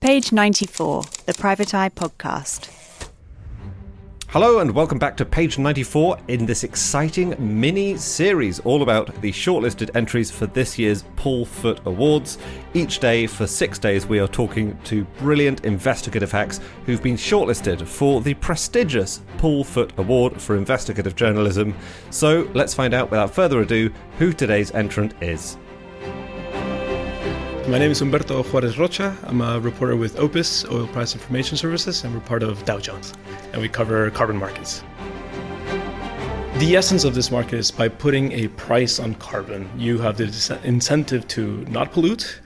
Page 94, the Private Eye podcast. Hello and welcome back to page 94 in this exciting mini-series all about the shortlisted entries for this year's Pull Foot Awards. Each day for 6 days we are talking to brilliant investigative hacks who've been shortlisted for the prestigious Pull Foot Award for Investigative Journalism. So let's find out without further ado who today's entrant is. My name is Humberto Rocha. I'm a reporter with OPIS, Oil Price Information Services, and we're part of Dow Jones, and we cover carbon markets. The essence of this market is by putting a price on carbon, you have the incentive to not pollute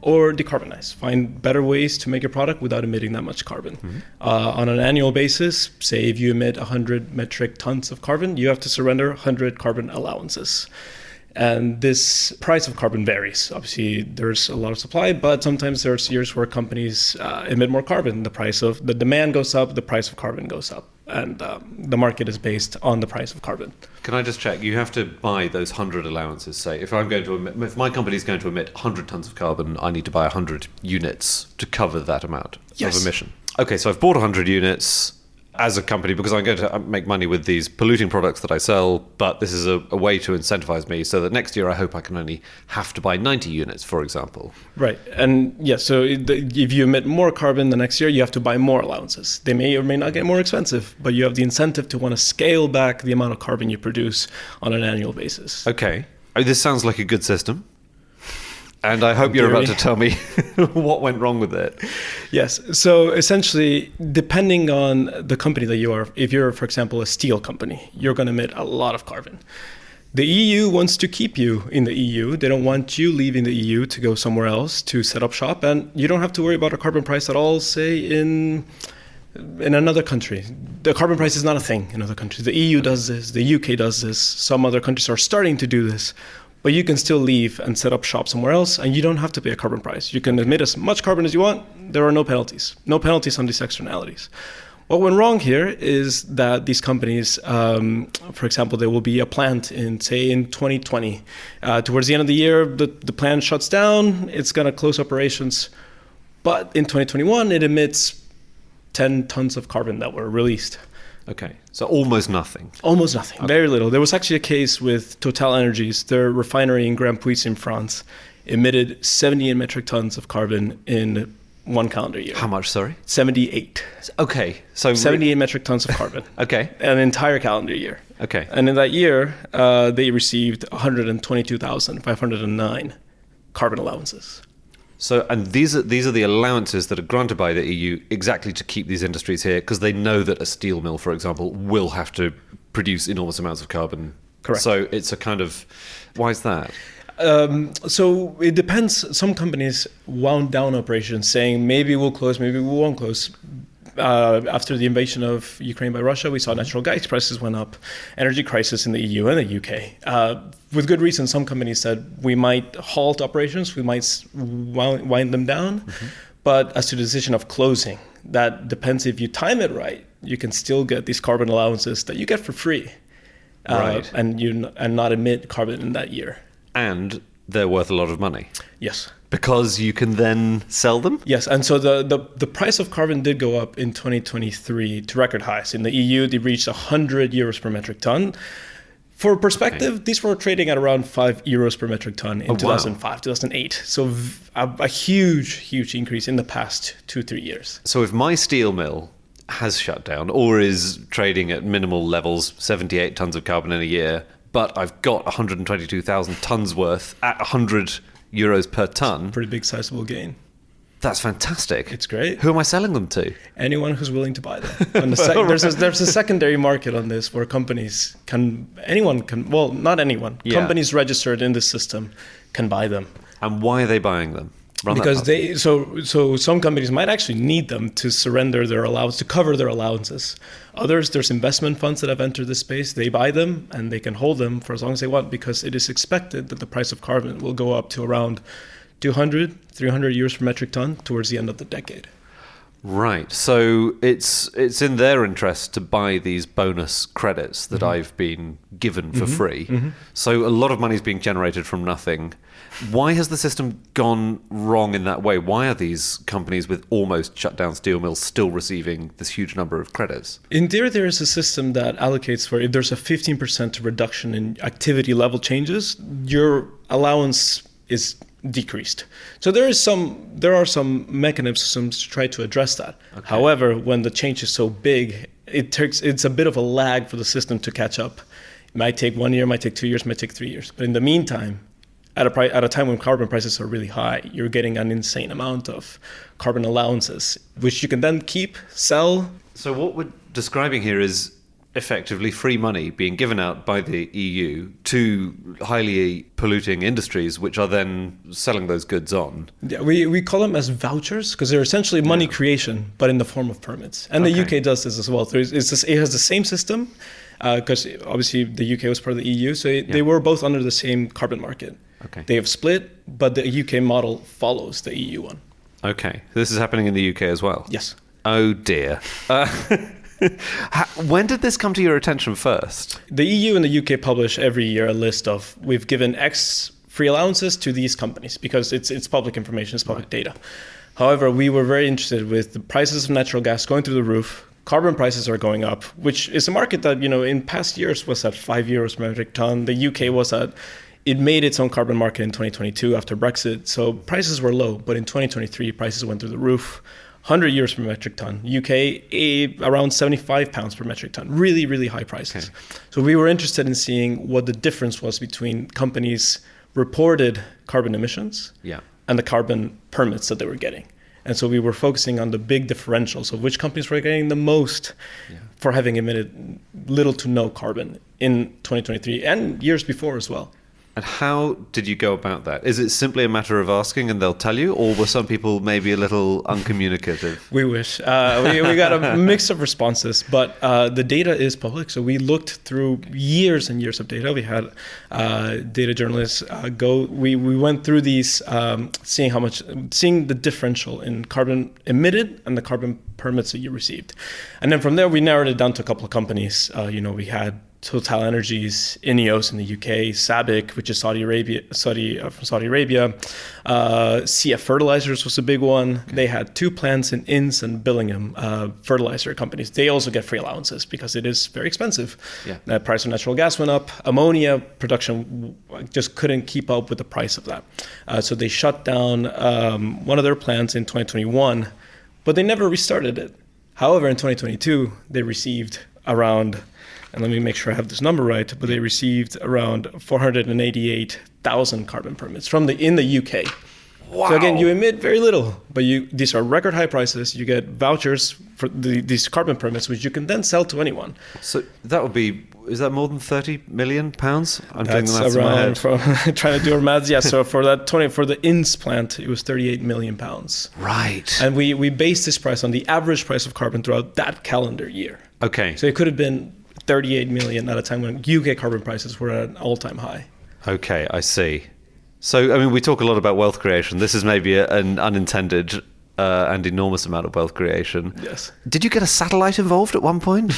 or decarbonize, find better ways to make your product without emitting that much carbon. On an annual basis, say if you emit 100 metric tons of carbon, you have to surrender 100 carbon allowances. And this price of carbon varies. Obviously, there's a lot of supply, but sometimes there's years where companies emit more carbon. The demand goes up, the price of carbon goes up. And the market is based on the price of carbon. Can I just check? You have to buy those 100 allowances. Say, if my company is going to emit 100 tons of carbon, I need to buy 100 units to cover that amount of emission. Okay, so I've bought 100 units as a company because I'm going to make money with these polluting products that I sell, but this is a way to incentivize me so that next year I hope I can only have to buy 90 units, for example. Right. And so if you emit more carbon the next year, you have to buy more allowances. They may or may not get more expensive, but you have the incentive to want to scale back the amount of carbon you produce on an annual basis. Okay. This sounds like a good system. And I hope you're about to tell me what went wrong with it. Yes. So essentially, depending on the company that you are, if you're, for example, a steel company, you're going to emit a lot of carbon. The EU wants to keep you in the EU. They don't want you leaving the EU to go somewhere else to set up shop. And you don't have to worry about a carbon price at all, say, in another country. The carbon price is not a thing in other countries. The EU does this. The UK does this. Some other countries are starting to do this. But you can still leave and set up shop somewhere else, and you don't have to pay a carbon price. You can emit as much carbon as you want. There are no penalties. No penalties on these externalities. What went wrong here is that these companies, for example, there will be a plant in 2020. Towards the end of the year, the plant shuts down. It's going to close operations. But in 2021, it emits 10 tons of carbon that were released. Okay, so almost nothing. Almost nothing, okay. Very little. There was actually a case with Total Energies. Their refinery in Grand Puits in France emitted 78 metric tons of carbon in one calendar year. How much, sorry? 78. Okay, so 78 metric tons of carbon. Okay. An entire calendar year. Okay. And in that year, they received 122,509 carbon allowances. So, and these are the allowances that are granted by the EU exactly to keep these industries here, because they know that a steel mill, for example, will have to produce enormous amounts of carbon. Correct. So it's a kind of, why is that? So it depends. Some companies wound down operations saying maybe we'll close, maybe we won't close. After the invasion of Ukraine by Russia, we saw natural gas prices went up, energy crisis in the EU and the UK. With good reason, some companies said we might halt operations, we might wind them down. Mm-hmm. But as to the decision of closing, that depends if you time it right. You can still get these carbon allowances that you get for free, right? And not emit carbon in that year. And they're worth a lot of money. Yes. Because you can then sell them? Yes, and so the price of carbon did go up in 2023 to record highs. In the EU, they reached 100 euros per metric ton. For perspective, These were trading at around 5 euros per metric ton in 2005, 2008. So a huge increase in the past 2-3 years. So if my steel mill has shut down or is trading at minimal levels, 78 tons of carbon in a year, but I've got 122,000 tons worth at 100 euros per ton. Pretty big sizable gain. That's fantastic. It's great. Who am I selling them to? Anyone who's willing to buy them. There's a secondary market on this where companies not anyone. Yeah. Companies registered in this system can buy them. And why are they buying them? Because so some companies might actually need them to surrender their allowance, to cover their allowances. Others, there's investment funds that have entered this space. They buy them and they can hold them for as long as they want because it is expected that the price of carbon will go up to around 200, 300 euros per metric ton towards the end of the decade. Right. So it's in their interest to buy these bonus credits that I've been given for free. So a lot of money is being generated from nothing. Why has the system gone wrong in that way? Why are these companies with almost shut down steel mills still receiving this huge number of credits? In theory, there is a system that allocates for if there's a 15% reduction in activity level changes, your allowance is decreased. So there are some mechanisms to try to address that. Okay. However, when the change is so big, it's a bit of a lag for the system to catch up. It might take 1 year, might take 2 years, might take 3 years. But in the meantime, at a time when carbon prices are really high, you're getting an insane amount of carbon allowances, which you can then keep, sell. So what we're describing here is effectively free money being given out by the EU to highly polluting industries, which are then selling those goods on. Yeah, we call them as vouchers because they're essentially money creation, but in the form of permits. And the UK does this as well. It has the same system because obviously the UK was part of the EU, so they were both under the same carbon market. Okay. They have split, but the UK model follows the EU one. Okay. This is happening in the UK as well? Yes. Oh dear. When did this come to your attention first? The EU and the UK publish every year a list of, we've given X free allowances to these companies because it's public information, it's public data. However, we were very interested with the prices of natural gas going through the roof. Carbon prices are going up, which is a market that, in past years was at €5 per metric ton. The UK it made its own carbon market in 2022 after Brexit. So prices were low, but in 2023, prices went through the roof. €100 per metric ton. UK, around £75 per metric ton. Really, really high prices. Okay. So we were interested in seeing what the difference was between companies' reported carbon emissions and the carbon permits that they were getting. And so we were focusing on the big differentials of which companies were getting the most for having emitted little to no carbon in 2023 and years before as well. And how did you go about that? Is it simply a matter of asking and they'll tell you, or were some people maybe a little uncommunicative? We wish. We got a mix of responses, but the data is public. So we looked through years and years of data. We had data journalists go. We went through these, seeing the differential in carbon emitted and the carbon permits that you received, and then from there we narrowed it down to a couple of companies. We had Total Energies, INEOS in the UK, SABIC, which is Saudi Arabia, CF Fertilizers was a big one. Okay. They had 2 plants in Ince and Billingham, fertilizer companies. They also get free allowances because it is very expensive. Yeah. The price of natural gas went up. Ammonia production just couldn't keep up with the price of that. So they shut down one of their plants in 2021, but they never restarted it. However, in 2022, they received around, and let me make sure I have this number right, but they received around 488,000 carbon permits in the UK. Wow. So again, you emit very little, but these are record high prices. You get vouchers for these carbon permits, which you can then sell to anyone. So is that more than £30 million? I'm doing the maths in my head. Trying to do our maths. Yeah, so for the Ince plant, it was £38 million. Right. And we based this price on the average price of carbon throughout that calendar year. Okay. So it could have been 38 million at a time when UK carbon prices were at an all-time high. Okay, I see. So, we talk a lot about wealth creation. This is maybe an unintended and enormous amount of wealth creation. Yes. Did you get a satellite involved at one point?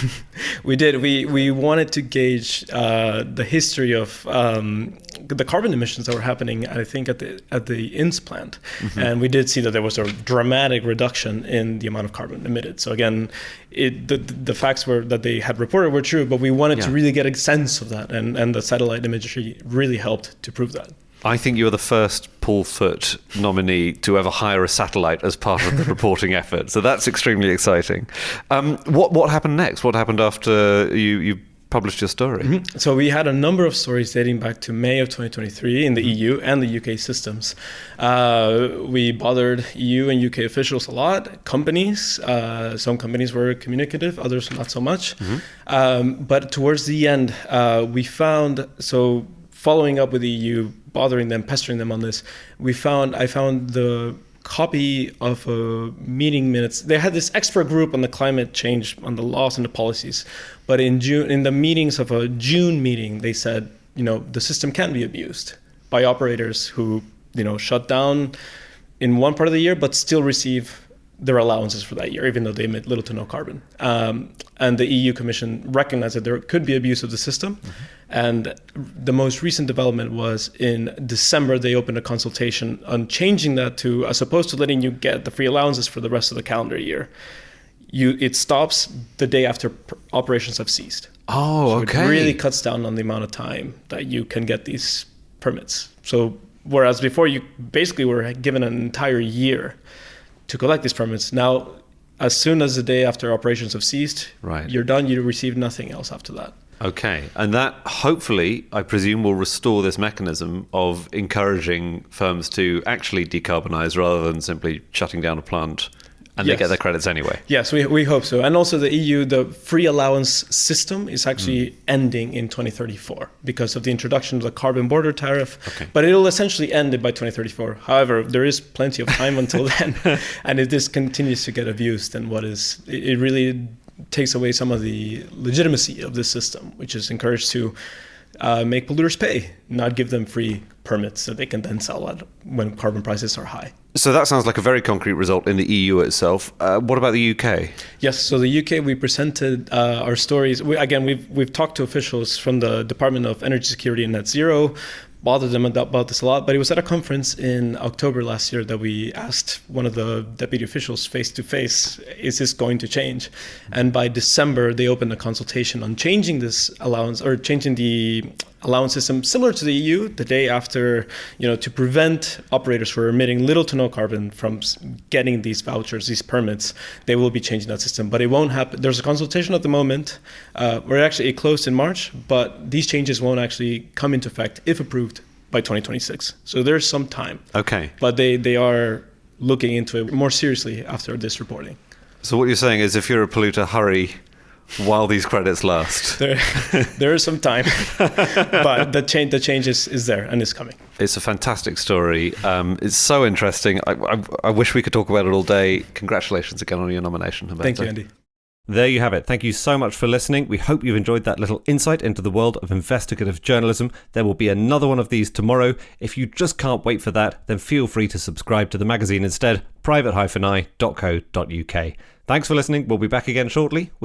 We did. We wanted to gauge the history of the carbon emissions that were happening, I think, at the Ince plant. Mm-hmm. And we did see that there was a dramatic reduction in the amount of carbon emitted. So again, the facts that they had reported were true, but we wanted to really get a sense of that. And the satellite imagery really helped to prove that. I think you're the first Paul Foot nominee to ever hire a satellite as part of the reporting effort. So that's extremely exciting. What happened next? What happened after you published your story? Mm-hmm. So we had a number of stories dating back to May of 2023 in the EU and the UK systems. We bothered EU and UK officials a lot, companies. Some companies were communicative, others not so much. Mm-hmm. But towards the end, we found, following up with the EU, bothering them, pestering them on this, I found the copy of meeting minutes. They had this expert group on the climate change, on the laws and the policies. But in the meetings of a June meeting, they said, the system can be abused by operators who, shut down in one part of the year, but still receive their allowances for that year, even though they emit little to no carbon. And the EU Commission recognized that there could be abuse of the system. And the most recent development was in December, they opened a consultation on changing that to, as opposed to letting you get the free allowances for the rest of the calendar year, it stops the day after operations have ceased. Oh, okay. So it really cuts down on the amount of time that you can get these permits. So whereas before you basically were given an entire year to collect these permits, now as soon as the day after operations have ceased, right, you're done, you receive nothing else after that. Okay, and that hopefully, I presume, will restore this mechanism of encouraging firms to actually decarbonize rather than simply shutting down a plant. And Yes. they get their credits anyway. Yes, we hope so. And also the EU, the free allowance system is actually ending in 2034 because of the introduction of the carbon border tariff. Okay. But it'll essentially end it by 2034. However, there is plenty of time until then. And if this continues to get abused, then it really takes away some of the legitimacy of this system, which is encouraged to make polluters pay, not give them free permits that they can then sell at when carbon prices are high. So that sounds like a very concrete result in the EU itself. What about the UK? Yes, so the UK, we presented our stories. We've talked to officials from the Department of Energy Security and Net Zero, bothered them about this a lot, but it was at a conference in October last year that we asked one of the deputy officials face to face, is this going to change? And by December, they opened a consultation on changing this allowance, or changing the allowance system similar to the EU the day after, to prevent operators who are emitting little to no carbon from getting these vouchers, these permits. They will be changing that system, but it won't happen. There's a consultation at the moment where it closed in March, but these changes won't actually come into effect if approved by 2026. So there's some time. Okay. But they are looking into it more seriously after this reporting. So what you're saying is if you're a polluter, hurry while these credits last. There is some time, but the change is there and is coming. It's a fantastic story. It's so interesting. I wish we could talk about it all day. Congratulations again on your nomination, Humberto. Thank you, Andy. There you have it. Thank you so much for listening. We hope you've enjoyed that little insight into the world of investigative journalism. There will be another one of these tomorrow. If you just can't wait for that, then feel free to subscribe to the magazine instead, private-eye.co.uk. Thanks for listening. We'll be back again shortly with